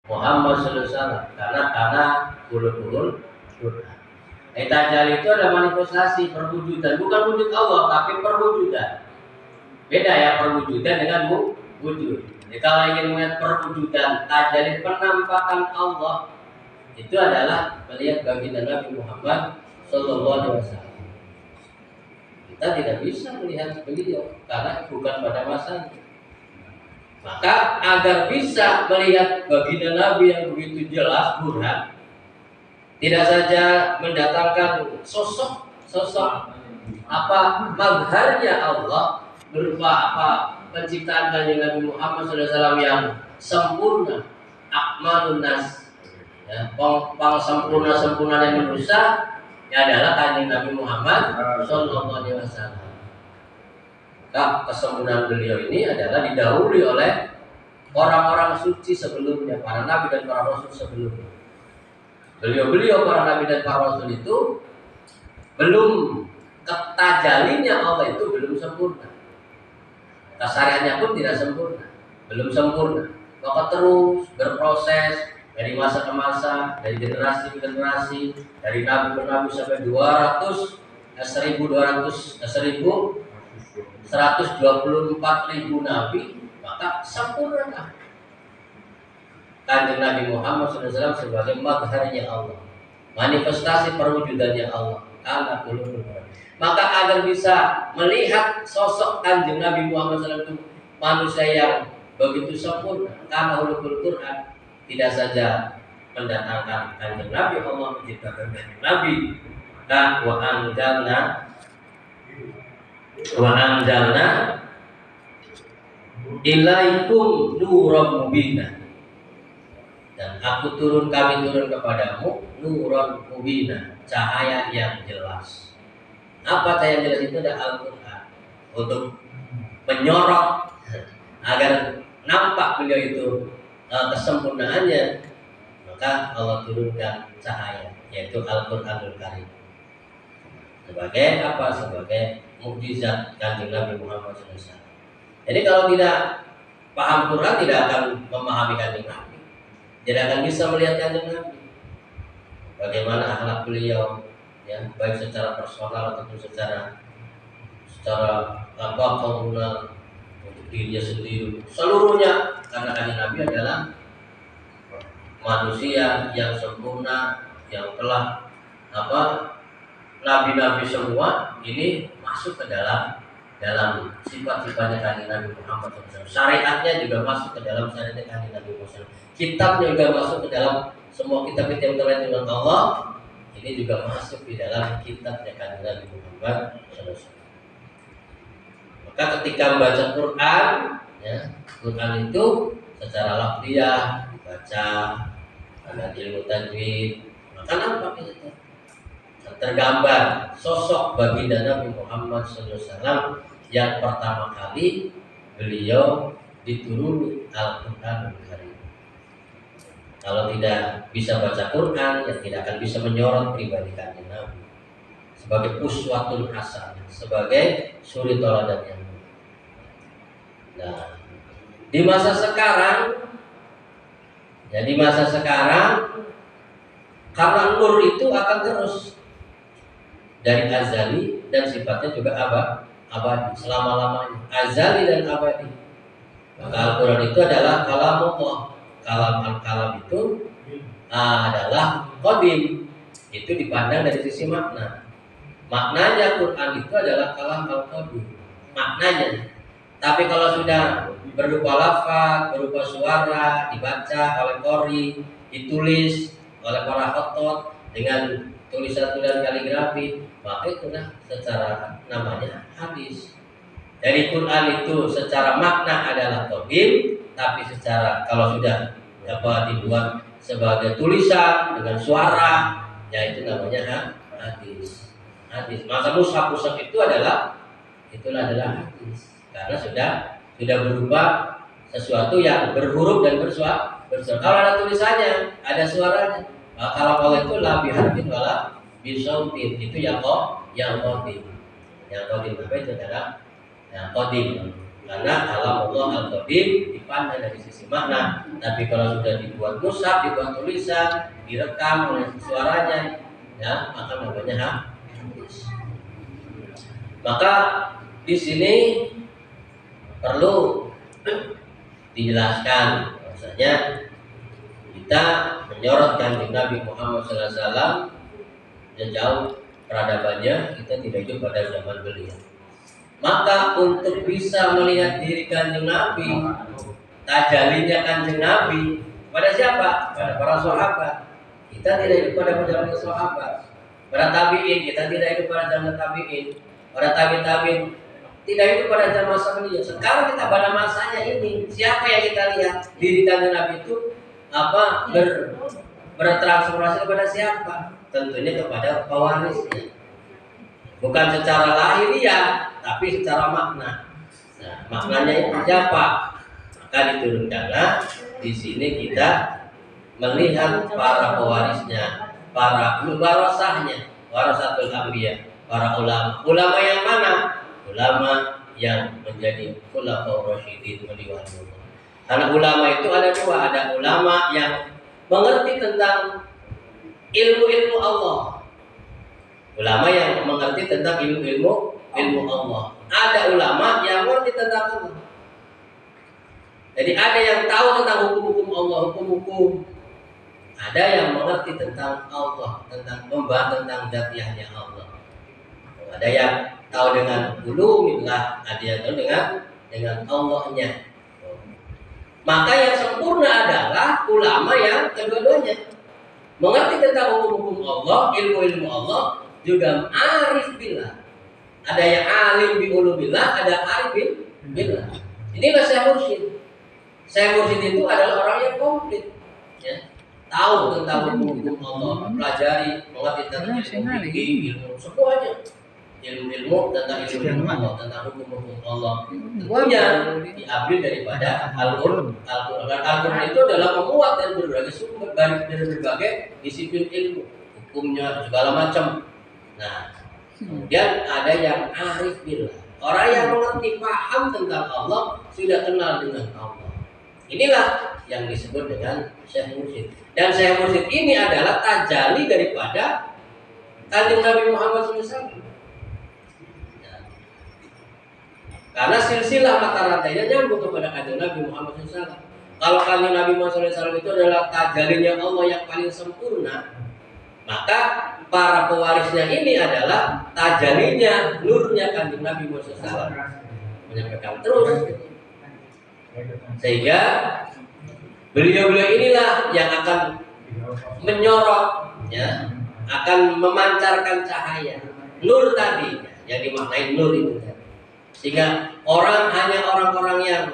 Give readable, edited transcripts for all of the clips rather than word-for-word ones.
Muhammad sallallahu alaihi wasallam karena ulul Quran. Tajal itu ada manifestasi perwujudan, bukan wujud Allah tapi perwujudan. Beda ya perwujudan dengan wujud. Jadi kalau ingin melihat perwujudan tajal penampakan Allah itu adalah melihat baginda Nabi Muhammad sallallahu alaihi wasallam. Kita tidak bisa melihat beliau karena bukan pada masanya. Maka agar bisa melihat baginda Nabi yang begitu jelas burhan, tidak saja mendatangkan sosok apa mazharnya Allah berupa apa penciptaan Kanjeng Nabi Muhammad SAW yang sempurna, akmalun nas, ya, sempurna yang manusia ya adalah Kanjeng Nabi Muhammad SAW. Maka kesempurnaan beliau ini adalah didahului oleh orang-orang suci sebelumnya, para nabi dan para rasul sebelumnya. Beliau para nabi dan para rasul itu belum ketajalinya Allah itu belum sempurna. Syariatnya pun tidak sempurna, belum sempurna. Maka terus berproses dari masa ke masa, dari generasi ke generasi, dari nabi ke nabi sampai 124.000 nabi, maka sempurna Kanjeng Nabi Muhammad SAW sebagai mazharnya Allah, manifestasi perwujudannya Allah. Maka agar bisa melihat sosok Kanjeng Nabi Muhammad SAW itu manusia yang begitu sempurna karena ulul Quran, tidak saja mendatangkan Kanjeng Nabi, Allah menciptakan Kanjeng Nabi. Dan wa anzalna ilaikum nuran mubina, dan kami turun kepadamu nuran mubina, cahaya yang jelas. Apa cahaya yang jelas itu? Ada Al-Quran untuk menyorot agar nampak beliau itu kesempurnaannya. Maka Allah turunkan cahaya, yaitu Al-Quranul Karim, sebagai apa? Sebagai mukjizat Kanjeng Nabi Muhammad SAW. Jadi kalau tidak paham Quran, tidak akan memahami Kanjeng Nabi, tidak akan bisa melihat Kanjeng Nabi, bagaimana akhlak beliau, ya, baik secara personal ataupun secara komunal untuk dirinya sendiri, seluruhnya. Karena Kanjeng Nabi adalah manusia yang sempurna, yang telah nabi-nabi semua ini masuk ke dalam sifat-sifatnya Kanjeng Nabi Muhammad SAW. Syariatnya juga masuk ke dalam syariatnya Kanjeng Nabi Muhammad SAW. Kitabnya juga masuk ke dalam semua kitab-kitab yang terkait dengan Allah. Ini juga masuk di dalam kitabnya Kanjeng Nabi Muhammad SAW. Maka ketika membaca Quran, ya, Quran itu secara lafziyah dibaca, ada ilmu tajwid, maka nampak itu tergambar sosok baginda Nabi Muhammad SAW yang pertama kali beliau dituruni Al-Quranul Karim. Kalau tidak bisa baca Quran, ya tidak akan bisa menyorot pribadi Kanjeng Nabi sebagai uswatun hasanah, sebagai suri teladan yang baik. Nah, di masa sekarang, karena nur itu akan terus dari azali dan sifatnya juga abadi, selama-lamanya, azali dan abadi. Maka Al-Quran itu adalah kalamullah. Kalam itu adalah qadim, itu dipandang dari sisi makna. Maknanya Quran itu adalah kalam al-qadim, maknanya. Tapi kalau sudah berupa lafaz, berupa suara, dibaca oleh qori, ditulis oleh para khotot dengan tulisan kaligrafi, maka itulah secara namanya hadis. Dari Quran itu secara makna adalah qadim, tapi secara kalau sudah dibuat sebagai tulisan dengan suara, ya itu namanya hadis. Maka mushaf itu adalah hadis, karena sudah berupa sesuatu yang berhuruf dan bersuara. Kalau ada tulisannya, ada suaranya. Kalau itu la biharfin wala bisautin, itu yang qadim. Yang qadim apa itu adalah yang qadim. Karena kalam Allah Al-Qadim dipandang dari sisi makna. Tapi kalau sudah dibuat mushaf, dibuat tulisan, direkam oleh suaranya, ya maka namanya hadis. Maka di sini perlu dijelaskan bahwasanya kita menyorot kanjeng Nabi Muhammad SAW jauh peradabannya, kita tidak hidup pada zaman beliau. Maka untuk bisa melihat diri kanjeng Nabi, tajalinya kanjeng Nabi pada siapa? Pada para sahabat. Kita tidak hidup pada zaman sahabat. Para tabiin, kita tidak hidup pada zaman tabiin. Para tabiin tidak hidup pada zaman masa beliau. Sekarang kita pada masanya ini, siapa yang kita lihat diri kanjeng Nabi itu bertransformasi kepada siapa? Tentunya kepada pewarisnya. Bukan secara lahiriah, tapi secara makna. Nah, maknanya itu siapa? Maka diturunkanlah di sini kita melihat para pewarisnya, para warasahnya, warasatul anbiya, para ulama. Ulama yang mana? Ulama yang menjadi khulafaur rasyidin waliullah. Karena ulama itu ada dua, ada ulama yang mengerti tentang ilmu-ilmu Allah. Ulama yang mengerti tentang ilmu Allah. Ada ulama yang mengerti tentang Allah. Jadi ada yang tahu tentang hukum-hukum Allah, hukum-hukum. Ada yang mengerti tentang Allah, tentang membahas tentang zatiahnya Allah. Ada yang tahu dengan ulumillah, ada yang tahu dengan Allahnya. Maka yang sempurna adalah ulama yang kedua-duanya mengerti tentang hukum-hukum Allah, ilmu-ilmu Allah, juga arif billah. Ada yang alim bi ulubillah, ada arif billah. Inilah Syekh Mursyid. Syekh Mursyid itu adalah orang yang komplit, ya. Tahu tentang hukum-hukum Allah, pelajari, mengerti tentang ilmu semuanya. Ilmu tentang ilmu Allah, tentang hukum-hukum Allah. Tentunya diambil daripada Al-Qur'an. Al-Qur'an itu adalah memuat dari berbagai sumber, dari berbagai disiplin ilmu, hukumnya segala macam. Nah, kemudian ada yang arif billah, orang yang mengerti, paham tentang Allah, sudah kenal dengan Allah. Inilah yang disebut dengan Syekh Mursyid. Dan Syekh Mursyid ini adalah tajalli daripada kanjeng Nabi Muhammad SAW. Karena silsilah mata rantainya nyambung kepada kanjeng Nabi Muhammad SAW. Kalau kanjeng Nabi Muhammad SAW itu adalah tajalinya Allah yang paling sempurna, maka para pewarisnya ini adalah tajalinya, nurnya kanjeng Nabi Muhammad SAW. Menyampaikan terus. Sehingga beliau-beliau inilah yang akan menyorot, ya, akan memancarkan cahaya, nur tadi, yang dimaknai nur itu. Sehingga hanya orang-orang yang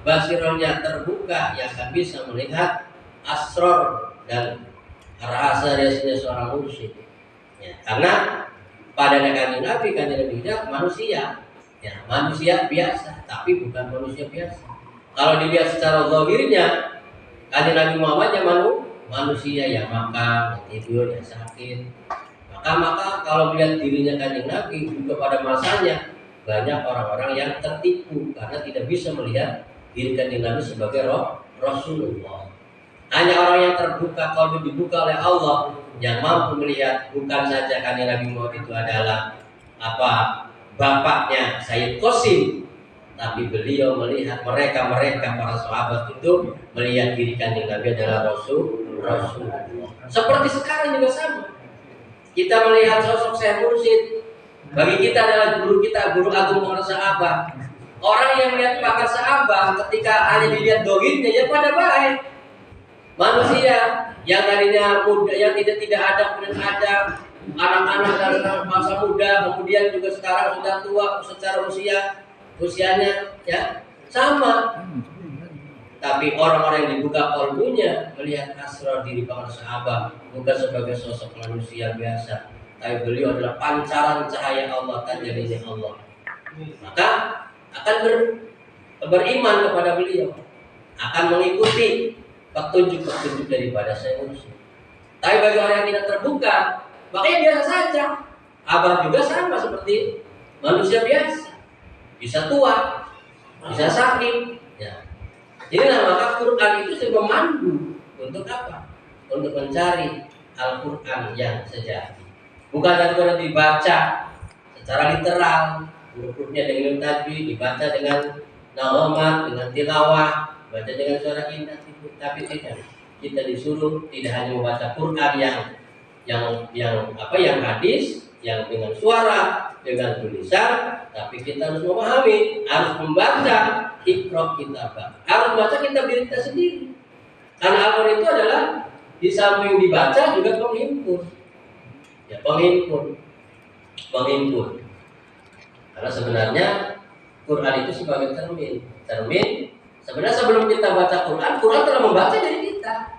basirohnya terbuka yang akan bisa melihat asror dan rahasia seorang mursyid. Ya, karena pada kanjeng Nabi manusia, ya, manusia biasa, tapi bukan manusia biasa. Kalau dilihat secara zahirnya, kanjeng Nabi Muhammad yang manusia yang makan, yang tidur, yang sakit. Maka kalau melihat dirinya kanjeng Nabi juga pada masanya, banyak orang-orang yang tertipu karena tidak bisa melihat diri kanjeng Nabi sebagai Rasulullah. Hanya orang yang terbuka, kalau dibuka oleh Allah, yang mampu melihat bukan saja kanjeng Nabi Muhammad itu adalah bapaknya Sayyid Qasim, tapi beliau melihat mereka para sahabat itu melihat diri kanjeng Nabi adalah Rasulullah. Seperti sekarang juga sama. Kita melihat sosok Syekh Mursyid, bagi kita adalah guru kita, guru agung para sahabat. Orang yang melihat pakar sahabat ketika hanya dilihat dohirnya, ya pada baik. Manusia yang tadinya muda, yang tidak ada, kemudian ada anak-anak dari masa muda, kemudian juga sekarang sudah tua secara usianya, ya sama. Tapi orang-orang yang dibuka kalbunya melihat asrar diri para sahabat, bukan sebagai sosok manusia biasa, tapi beliau adalah pancaran cahaya Allah, tajalinya Allah. Maka akan beriman kepada beliau, akan mengikuti petunjuk-petunjuk daripada Syekh Mursyid. Tapi bagi orang yang tidak terbuka, makanya biasa saja. Abah juga sama seperti manusia biasa, bisa tua, bisa sakit. Ya. Jadi maka Quran itu sebagai pemandu untuk apa? Untuk mencari Al-Quran yang sejati. Bukan hanya dibaca secara literal, huruf-hurufnya dengan tajwid, dibaca dengan naghamat, dengan tilawah, baca dengan suara indah, tapi tidak. Kita disuruh tidak hanya membaca Quran yang hadis, yang dengan suara, dengan tulisan, tapi kita harus memahami, harus membaca. Iqra kitabak, harus baca kitab diri kita sendiri. Karena Al-Quran itu adalah di samping dibaca juga penghimpun. Ya, penghimpun. Karena sebenarnya Quran itu sebagai cermin. Sebenarnya sebelum kita baca Quran telah membaca diri kita.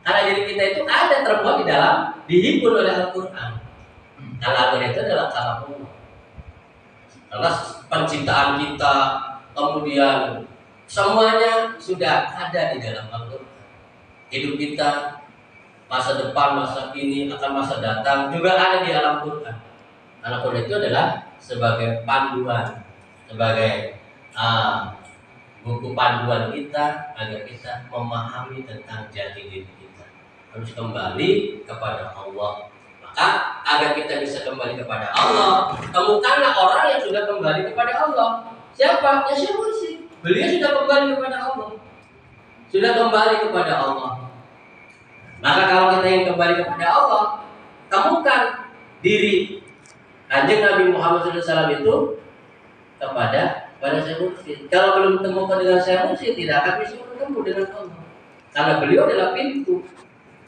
Karena diri kita itu ada terbuat di dalam, dihimpun oleh Al-Quran. Karena Al-Quran itu adalah kalamullah. Karena penciptaan kita, kemudian semuanya sudah ada di dalam Al-Quran. Hidup kita, masa depan, masa kini, akan masa datang juga ada di dalam Quran. Karena Quran itu adalah sebagai panduan, sebagai buku panduan kita agar kita memahami tentang jati diri kita. Harus kembali kepada Allah. Maka agar kita bisa kembali kepada Allah, temukanlah orang yang sudah kembali kepada Allah. Siapa? Ya Syekh Mursyid. Beliau sudah kembali kepada Allah. Sudah kembali kepada Allah. Maka kalau kita ingin kembali kepada Allah, temukan diri Kanjeng Nabi Muhammad SAW itu kepada Syekh Mursyid. Kalau belum temukan dengan Syekh Mursyid, tidak akan bisa bertemu dengan Allah. Karena beliau adalah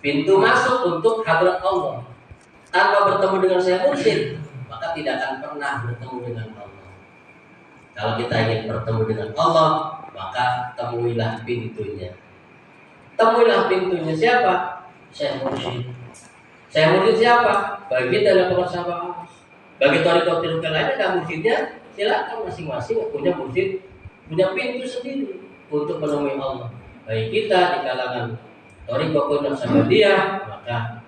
pintu masuk untuk hadrat Allah. Tanpa bertemu dengan Syekh Mursyid, maka tidak akan pernah bertemu dengan Allah. Kalau kita ingin bertemu dengan Allah, maka temuilah pintunya. Temuilah pintunya siapa? Syekh Mursyid. Syekh Mursyid siapa? Bagi kita adalah pengusaha. Bagi thariqah lain ada mursyidnya, silakan masing-masing punya mursyid, punya pintu sendiri untuk menemui Allah. Bagi kita di kalangan thariqah Naqsabandiyah, maka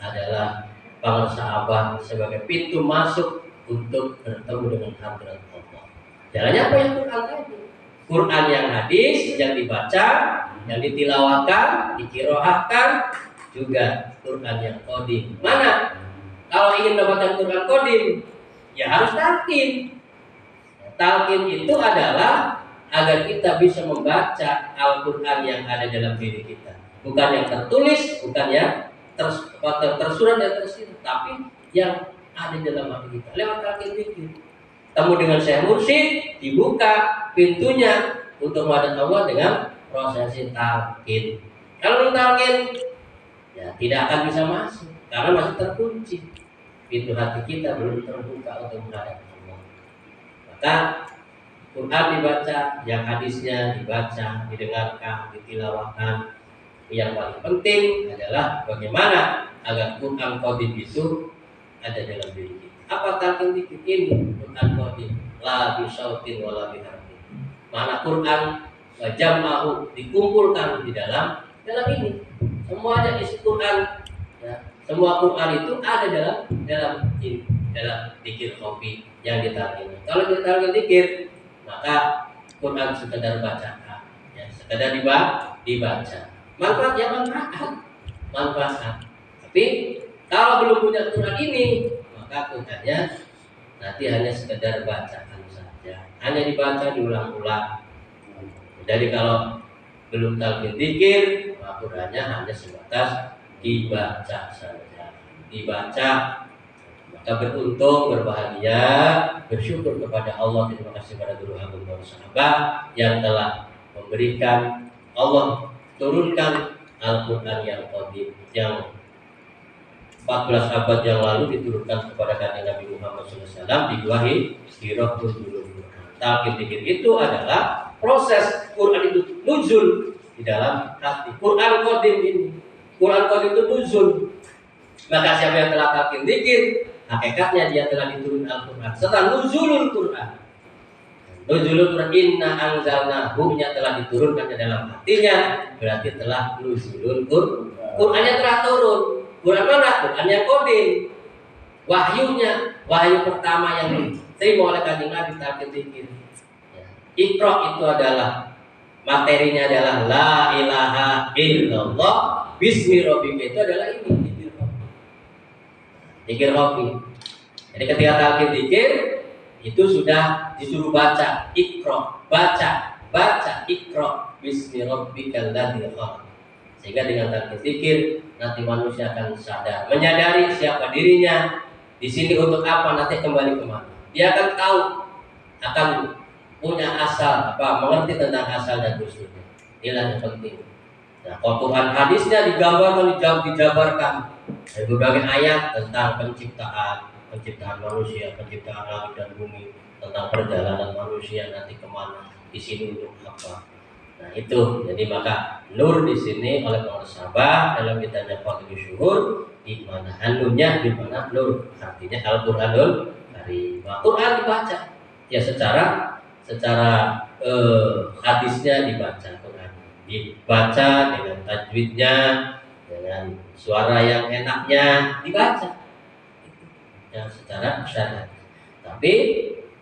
adalah pengusaha sebagai pintu masuk untuk bertemu dengan hadrat Allah. Jalannya apa yang Quran tadi? Quran yang hadis, yang dibaca, yang ditilawakan, dikiroahkan, juga Quran yang qadim. Mana? Kalau ingin mendapatkan Quran qadim, ya harus talqin. Talqin itu adalah agar kita bisa membaca Al-Quran yang ada dalam diri kita. Bukan yang tertulis, bukan yang tersurat dan tersirat, tapi yang ada dalam hati kita. Lewat talqin zikir. Temu dengan Syekh Mursyid, dibuka pintunya untuk menghadap Allah dengan prosesi talqin. Kalau belum talqin, ya tidak akan bisa masuk karena masih terkunci. Pintu hati kita belum terbuka untuk menghadap Allah. Maka Quran dibaca, yang hadisnya dibaca, didengarkan, ditilawahkan. Yang paling penting adalah bagaimana agar Quran qadim itu ada dalam diri kita. Apa talqin zikir ini? Quran qadim la bi sautin wala bi harfin. Mana Quran jama'u dikumpulkan di dalam ini. Semuanya isi Quran, ya. Semua Quran itu ada dalam zikir kopi yang ditalqin. Kalau kita talqin zikir, maka Quran sekedar bacaan, ya, sekedar dibaca. Manfaat. Tapi kalau belum punya Quran ini, maka Qurannya nanti hanya sekedar bacaan saja, hanya dibaca diulang-ulang. Jadi kalau belum talqin zikir, maka Qurannya hanya sebatas dibaca saja. Dibaca, maka beruntung, berbahagia, bersyukur kepada Allah. Terima kasih kepada guru agung dan sahabat yang telah memberikan Allah turunkan Al-Quran yang qadim, yang 14 abad yang lalu diturunkan kepada Kanjeng Nabi Muhammad SAW di Wahyi Siratul Dulur. Talqin zikir itu adalah proses Quran itu nuzul di dalam hati. Quran qadim ini, Quran qadim itu nuzul. Maka siapa yang telah talqin zikir, hakikatnya dia telah diturunkan Al-Quran. Setelah nuzulul Quran, nuzulul Quran inna anzalnahu nya telah diturunkan ke dalam hatinya, berarti telah nuzulul Quran. Qurannya telah turun. Quran mana? Quran yang qadim. Wahyu pertama yang diterima oleh Kanjeng Nabi talqin zikir. Iqra itu adalah materinya adalah la ilaha illallah bismi rabbika, itu adalah ini zikir Rabbi. Jadi ketika talqin zikir itu sudah disuruh baca Iqra, baca Iqra bismi rabbikal ladzi khalaq. Sehingga dengan talqin zikir nanti manusia akan sadar, menyadari siapa dirinya, di sini untuk apa, nanti kembali kemana. Dia akan tahu, akan punya asal, mengerti tentang asal dan usulnya. Inilah yang penting. Nah, Quran hadisnya digambarkan, dijabarkan dari berbagai ayat tentang penciptaan manusia, penciptaan langit dan bumi, tentang perjalanan manusia nanti kemana, di sini untuk apa. Nah itu, jadi maka nur di sini oleh para sahabat dalam kitabnya Fathul Syuhur, di mana anurnya, di mana nur, artinya Al-Qur'anul Karim. Al-Qur'an dibaca, ya secara hadisnya dibaca, Quran dibaca dengan tajwidnya, dengan suara yang enaknya dibaca, yang secara syariat. Tapi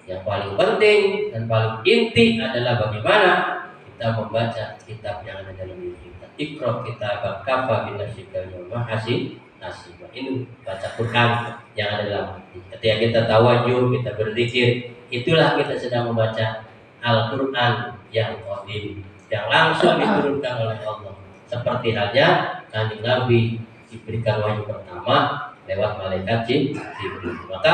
yang paling penting dan paling inti adalah bagaimana kita membaca kitab yang ada dalam diri kita. Iqra kitabaka kafa binafsika yawma hasiba. Ini baca Quran yang ada dalam hati. Ketika kita tawajuh, kita berzikir, itulah kita sedang membaca Al-Quran yang qadim, yang langsung diturunkan oleh Allah. Seperti halnya Kanjeng Nabi diberikan wahyu pertama lewat malaikat Jibril. Maka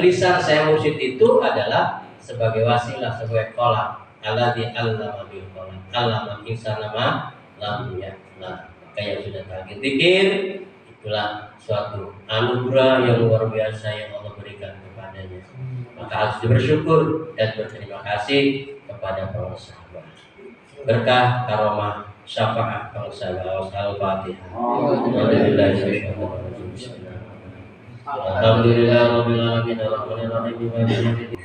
lisan saya mursyid itu adalah sebagai wasilah, sebagai kolam. Alladzi 'allama bil qalam 'allamal insana ma lam ya'lam. Maka yang sudah talqin zikir itulah suatu anugerah yang luar biasa yang Allah berikan kepadanya. Maka harus bersyukur dan berterima kasih kepada para sahabat. Berkah karomah syafaat para sahabat. Al-Fatihah. Alhamdulillahirabbil alamin arrahmanir rahim maliki yaumiddin.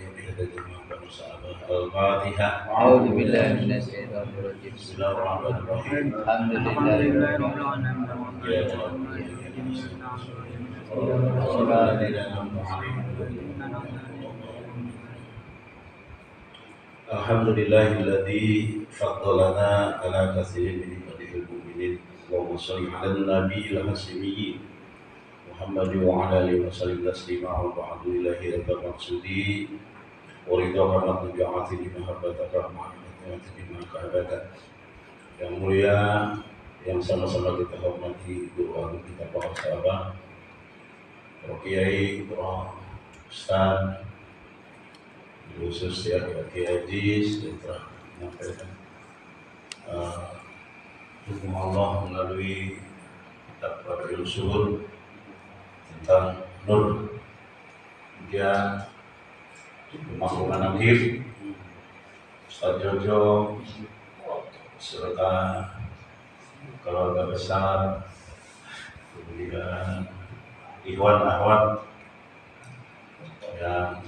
Al-Fatihah. A'udzu billahi minasyaitonir rajim. Bismillahirrahmanirrahim. Alhamdulillahirabbil Alhamdulillahilladzi faddalana ala katsirin min ibadihil mu'minin. Allahumma shalli 'alan nabiyil hasyimiyyin Muhammad wa 'ala alihi wa sallim taslima wa ba'du ilahi rabbal maqsudi wa ridha wa tabi'ati bi mahabbataka wa ma'rifati bima kahabata. Yang mulia, yang sama-sama kita hormati guru kita para sahabat, para kiai, para ustaz, khusus ya Kiai Haji yang telah menyampaikan hukum Allah melalui kitab Fathul Syuhur tentang nur. Kemudian pemahaman akhir Ustaz Jojo serta keluarga besar, kemudian ikhwan akhwat yang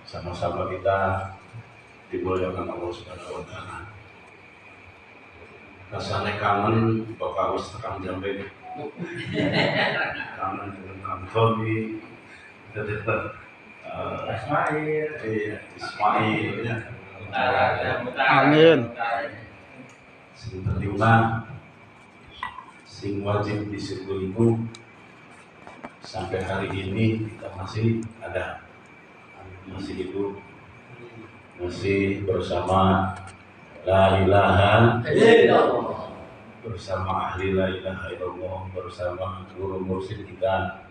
sama-sama kita dimuliakan Allah Subhanahu wa taala. Rasanya kangen Bapak Ustaz Kang Jambe. Kangen dengan Kang Tommy. Ismail ya. Amin. Sing terima sing wajib disyukuri sampai hari ini kita masih ada, masih hidup, masih bersama la ilaha illallah, bersama ahli la ilaha illallah, bersama guru mursyid kita,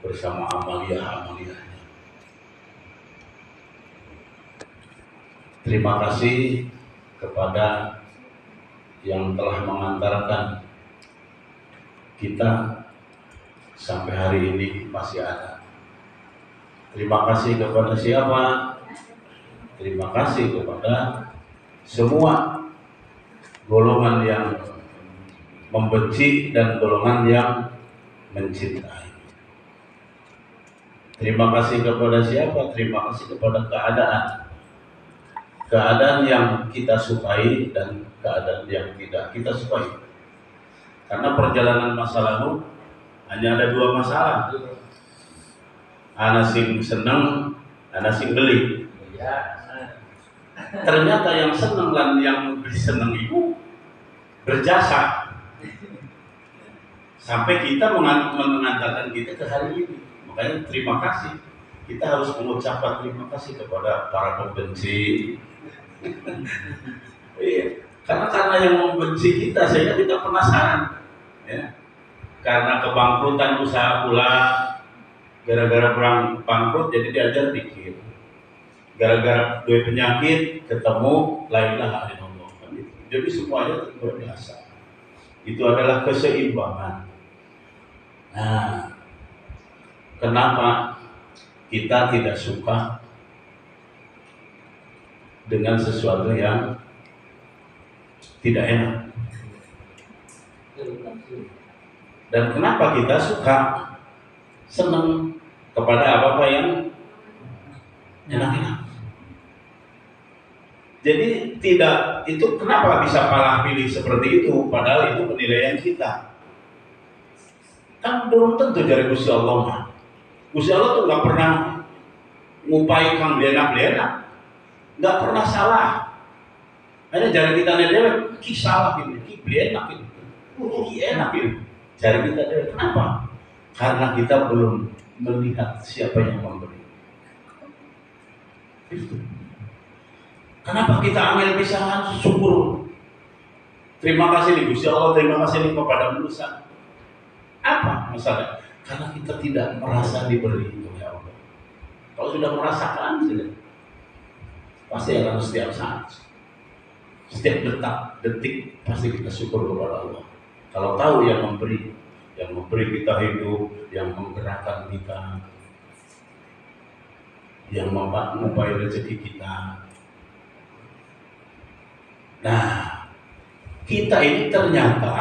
bersama amaliyah-amaliyahnya. Terima kasih kepada yang telah mengantarkan kita sampai hari ini masih ada. Terima kasih kepada siapa? Terima kasih kepada semua golongan yang membenci dan golongan yang mencintai. Terima kasih kepada siapa? Terima kasih kepada keadaan yang kita sukai dan keadaan yang tidak kita sukai. Karena perjalanan masa lalu hanya ada dua masalah. Ana sing seneng, ana sing geli. Ternyata yang senang dan yang memberi senang itu berjasa. Sampai kita mengantarkan kita ke hari ini. Makanya terima kasih. Kita harus mengucapkan terima kasih kepada para pembenci. Iya, karena yang membenci kita sehingga kita penasaran. Ya. Karena kebangkrutan usaha pula, gara-gara perang bangkrut jadi diajar pikir. Gara-gara dua penyakit ketemu la ilaha illallah. Jadi semuanya berbiasa. Itu adalah keseimbangan. Nah, kenapa kita tidak suka dengan sesuatu yang tidak enak? Dan kenapa kita suka senang kepada apa-apa yang enak-enak? Jadi tidak, itu kenapa bisa malah pilih seperti itu? Padahal itu penilaian kita. Kan belum tentu dari Gusti Allah mah. Gusti Allah tuh nggak pernah ngupai kang enak, nggak pernah salah. Hanya jari kita nilai, ki salah gitu, ki enak gitu, ki enak gitu. Jari kita nilai, kenapa? Karena kita belum melihat siapa yang memberi. Itu. Kenapa kita ambil pisahan syukur? Terima kasih nih Gusti Allah, terima kasih nih kepada manusia. Apa masalah? Karena kita tidak merasa diberi oleh Allah. Kalau sudah merasakan, pasti akan setiap saat, setiap detik pasti kita syukur kepada Allah. Kalau tahu yang memberi kita hidup, yang menggerakkan kita, yang membayar rezeki kita. Nah, kita ini ternyata